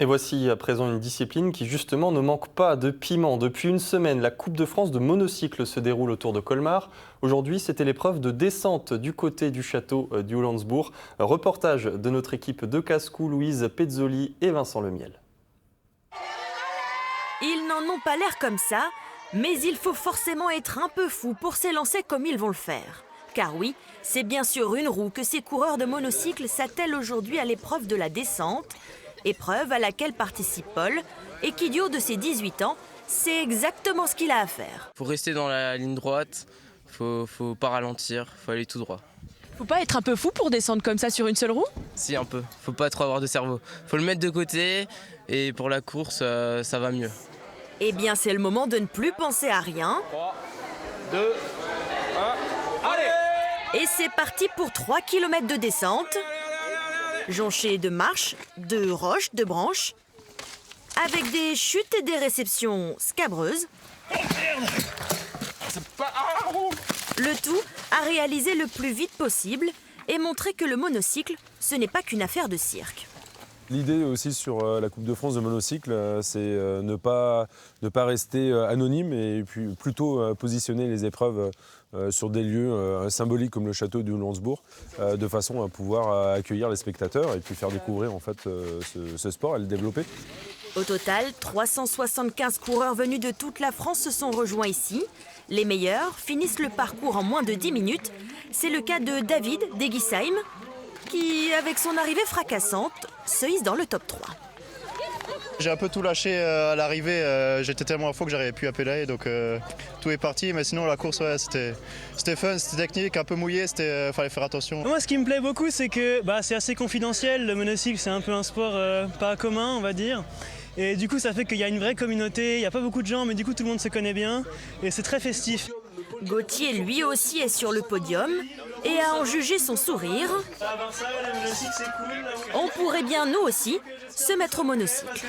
Et voici à présent une discipline qui justement ne manque pas de piment. Depuis une semaine, la Coupe de France de monocycle se déroule autour de Colmar. Aujourd'hui, c'était l'épreuve de descente du côté du château du Hollandsbourg. Reportage de notre équipe de Cascou, Louise Pezzoli et Vincent Lemiel. Ils n'en ont pas l'air comme ça, mais il faut forcément être un peu fou pour s'élancer comme ils vont le faire. Car oui, c'est bien sur une roue que ces coureurs de monocycle s'attellent aujourd'hui à l'épreuve de la descente. Épreuve à laquelle participe Paul et qui, du haut de ses 18 ans, sait exactement ce qu'il a à faire. Faut rester dans la ligne droite, faut pas ralentir, faut aller tout droit. Faut pas être un peu fou pour descendre comme ça sur une seule roue? Si, un peu, faut pas trop avoir de cerveau. Faut le mettre de côté et pour la course, ça va mieux. Eh bien, c'est le moment de ne plus penser à rien. 3, 2, 1, allez! Et c'est parti pour 3 km de descente. Jonché de marches, de roches, de branches, avec des chutes et des réceptions scabreuses. Le tout à réaliser le plus vite possible et montrer que le monocycle, ce n'est pas qu'une affaire de cirque. L'idée aussi sur la Coupe de France de monocycle, c'est ne pas rester anonyme et puis plutôt positionner les épreuves sur des lieux symboliques comme le château du Hollandsbourg, de façon à pouvoir accueillir les spectateurs et puis faire découvrir en fait ce sport et le développer. Au total, 375 coureurs venus de toute la France se sont rejoints ici. Les meilleurs finissent le parcours en moins de 10 minutes. C'est le cas de David d'Eguisheim, qui, avec son arrivée fracassante, se hisse dans le top 3. J'ai un peu tout lâché à l'arrivée, j'étais tellement à fond que j'arrivais plus à pédaler, donc tout est parti. Mais sinon la course, ouais, c'était fun, c'était technique, un peu mouillé, fallait faire attention. Moi, ce qui me plaît beaucoup, c'est que c'est assez confidentiel. Le monocycle, c'est un peu un sport pas commun, on va dire. Et du coup, ça fait qu'il y a une vraie communauté, il n'y a pas beaucoup de gens, mais du coup, tout le monde se connaît bien. Et c'est très festif. Gauthier, lui aussi, est sur le podium. Et à en juger son sourire, on pourrait bien, nous aussi, se mettre au monocycle.